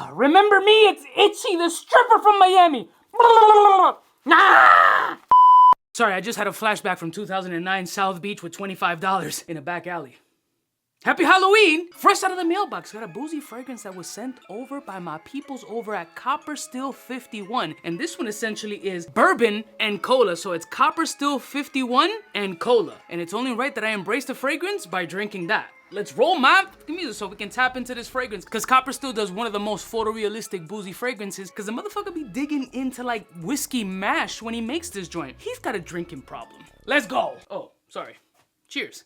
Remember me? It's 𝗙𝗎𝗄, the stripper from Miami. Sorry, I just had a flashback from 2009 South Beach with $25 in a back alley. Happy Halloween! Fresh out of the mailbox, got a boozy fragrance that was sent over by my peoples over at 𝗙𝗪𝗪𝗪 and this one essentially is bourbon and cola, so it's 𝗙𝗪𝗪𝗪 and cola, and it's only right that I embrace the fragrance by drinking that. Let's roll, man! Give me this so we can tap into this fragrance, because 𝗙𝗪𝗪 does one of the most photorealistic boozy fragrances, because the motherfucker be digging into like whiskey mash when he makes this joint. He's got a drinking problem. Let's go! Oh, sorry. Cheers.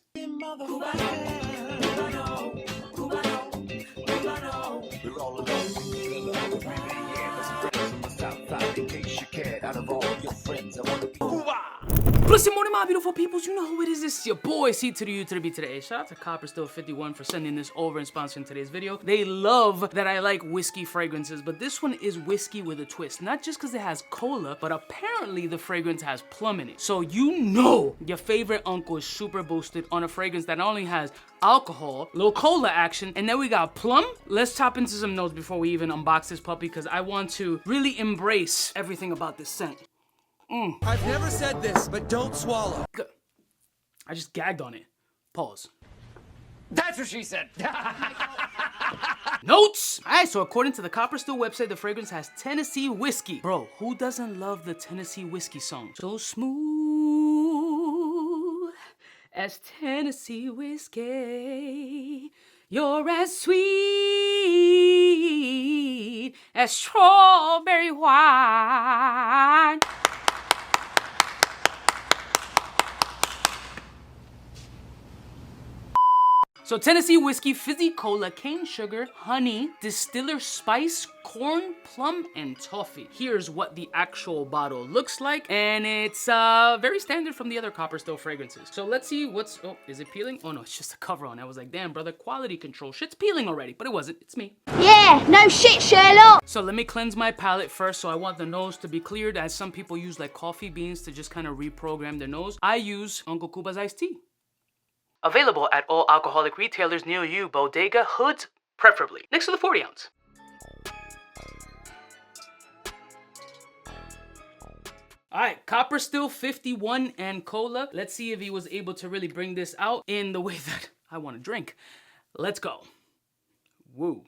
Blessed morning, my beautiful peoples. You know who it is. It's your boy, 𝐶_U_B. Shout out to 𝗙𝗪𝗪𝗪 for sending this over and sponsoring today's video. They love that I like whiskey fragrances, but this one is whiskey with a twist. Not just because it has cola, but apparently the fragrance has plum in it. So you know your favorite uncle is super boosted on a fragrance that not only has alcohol, little cola action, and then we got plum. Let's tap into some notes before we even unbox this puppy, because I want to really embrace everything about this scent. I've never said this, but don't swallow. I just gagged on it. Pause. That's what she said. Notes! Alright, so according to the 𝗙𝗪𝗪𝗪 website, the fragrance has Tennessee whiskey. Bro, who doesn't love the Tennessee whiskey song? So smooth as Tennessee whiskey. You're as sweet as strawberry wine. So Tennessee whiskey, fizzy cola, cane sugar, honey, distiller spice, corn, plum, and toffee. Here's what the actual bottle looks like, and it's very standard from the other 𝗙𝗪𝗪𝗪 fragrances. So let's see what's, oh, is it peeling? Oh no, it's just a cover on. I was like, damn brother, quality control. Shit's peeling already, but it wasn't, it's me. Yeah, no shit, Sherlock. So let me cleanse my palate first, so I want the nose to be cleared, as some people use like coffee beans to just kind of reprogram their nose. I use Uncle Cuba's iced tea. Available at all alcoholic retailers near you, bodega, hoods, preferably. Next to the 40 ounce. Alright, 𝗙𝗪𝗪𝗪 and cola. Let's see if he was able to really bring this out in the way that I want to drink. Let's go. Woo.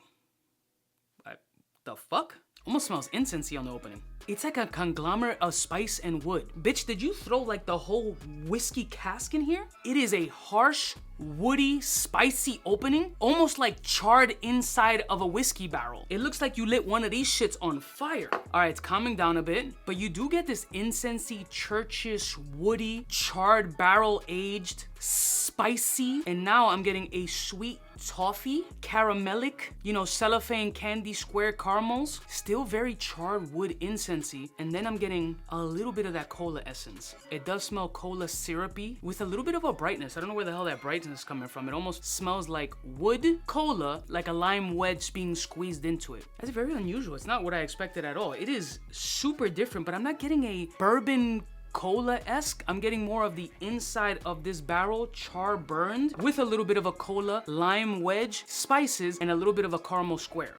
The fuck? Almost smells incensey on the opening. It's like a conglomerate of spice and wood. Bitch, did you throw like the whole whiskey cask in here? It is a harsh, woody, spicy opening, almost like charred inside of a whiskey barrel. It looks like you lit one of these shits on fire. All right, it's calming down a bit, but you do get this incensey, churchish, woody, charred barrel aged, spicy, and now I'm getting a sweet toffee, caramelic, you know, cellophane candy square caramels, still very charred wood incensey, and then I'm getting a little bit of that cola essence. It does smell cola syrupy with a little bit of a brightness. I don't know where the hell that brightness is coming from. It almost smells like wood cola, like a lime wedge being squeezed into it. That's very unusual. It's not what I expected at all. It is super different, but I'm not getting a bourbon cola-esque. I'm getting more of the inside of this barrel char burned with a little bit of a cola, lime wedge, spices, and a little bit of a caramel square.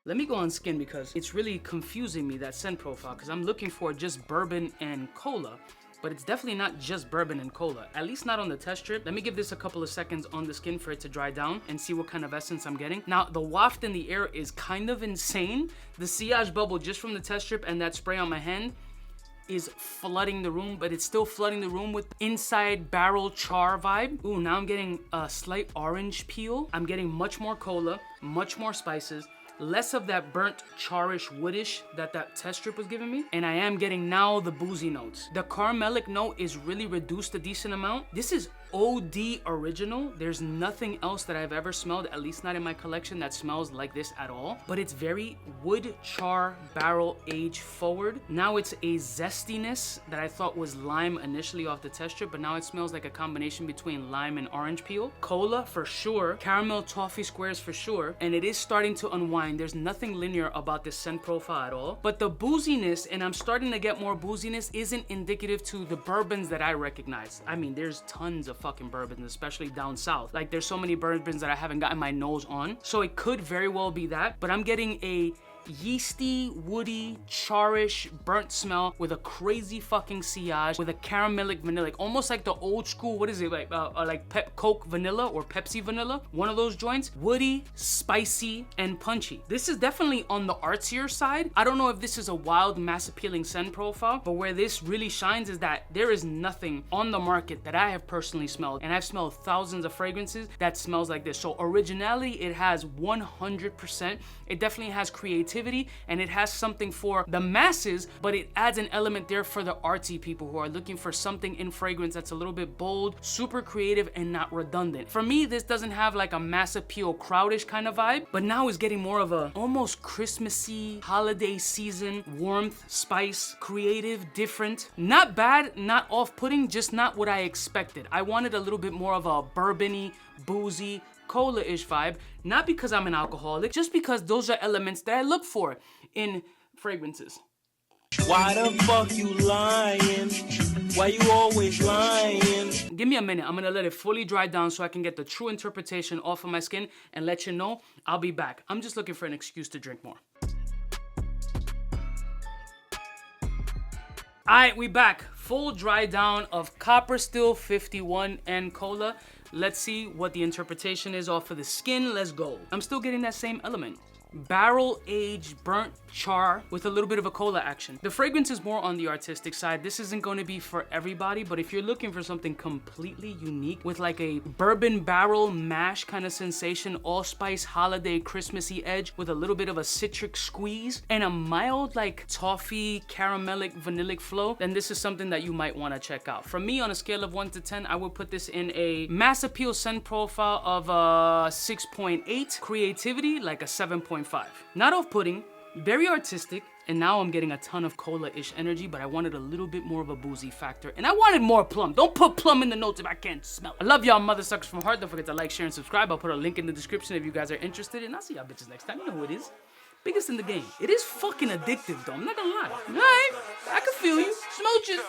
Let me go on skin because it's really confusing me, that scent profile, because I'm looking for just bourbon and cola, but it's definitely not just bourbon and cola, at least not on the test strip. Let me give this a couple of seconds on the skin for it to dry down and see what kind of essence I'm getting. Now, the waft in the air is kind of insane. The sillage bubble just from the test strip and that spray on my hand is flooding the room, but it's still flooding the room with inside barrel char vibe. Ooh, now I'm getting a slight orange peel. I'm getting much more cola, much more spices, less of that burnt charish woodish that test strip was giving me, and I am getting now the boozy notes. The caramelic note is really reduced a decent amount. This is OD original. There's nothing else that I've ever smelled, at least not in my collection, that smells like this at all. But it's very wood, char, barrel age forward. Now it's a zestiness that I thought was lime initially off the test strip, but now it smells like a combination between lime and orange peel. Cola for sure, caramel toffee squares for sure, and it is starting to unwind. There's nothing linear about this scent profile at all. But the booziness, and I'm starting to get more booziness, isn't indicative to the bourbons that I recognize. I mean, there's tons of fucking bourbons, especially down south. Like, there's so many bourbons that I haven't gotten my nose on. So it could very well be that, but I'm getting a yeasty, woody, charish, burnt smell with a crazy fucking sillage, with a caramelic vanilla, almost like the old school, what is it, like Coke vanilla or Pepsi vanilla, one of those joints. Woody, spicy, and punchy. This is definitely on the artsier side. I don't know if this is a wild, mass appealing scent profile, but where this really shines is that there is nothing on the market that I have personally smelled, and I've smelled thousands of fragrances that smells like this. So originality, it has 100%. It definitely has creativity, and it has something for the masses, but it adds an element there for the artsy people who are looking for something in fragrance that's a little bit bold, super creative, and not redundant. For me, this doesn't have like a mass appeal, crowdish kind of vibe, but now is getting more of a almost Christmassy, holiday season, warmth, spice, creative, different. Not bad, not off-putting, just not what I expected. I wanted a little bit more of a bourbony, boozy, cola-ish vibe, not because I'm an alcoholic, just because those are elements that I look for in fragrances. Why the fuck you lying? Why you always lying? Give me a minute. I'm gonna let it fully dry down so I can get the true interpretation off of my skin and let you know. I'll be back. I'm just looking for an excuse to drink more. Alright, we back. Full dry down of 𝗙𝗪 51 and cola. Let's see what the interpretation is off of the skin. Let's go. I'm still getting that same element. Barrel aged burnt char with a little bit of a cola action. The fragrance is more on the artistic side. This isn't going to be for everybody, but if you're looking for something completely unique with like a bourbon barrel mash kind of sensation, allspice, holiday, Christmassy edge with a little bit of a citric squeeze and a mild like toffee, caramelic, vanillic flow, then this is something that you might want to check out. For me, on a scale of 1 to 10, I would put this in a mass appeal scent profile of a 6.8, creativity like a 7.5. Not off-putting, very artistic, and now I'm getting a ton of cola-ish energy, but I wanted a little bit more of a boozy factor, and I wanted more plum. Don't put plum in the notes if I can't smell it. I love y'all mother suckers from heart. Don't forget to like, share, and subscribe. I'll put a link in the description if you guys are interested, and I'll see y'all bitches next time. You know who it is. Biggest in the game. It is fucking addictive, though. I'm not gonna lie. All right, I can feel you. Smooches.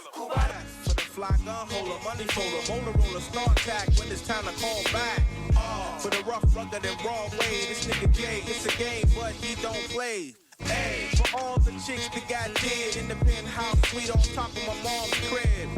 Fly gun holder, money folder, motor roller, start tag when it's time to call back. For the rough, rugged, and raw way, this nigga Jay, it's a game, but he don't play. Hey, for all the chicks that got dead in the penthouse suite on top of my mom's crib.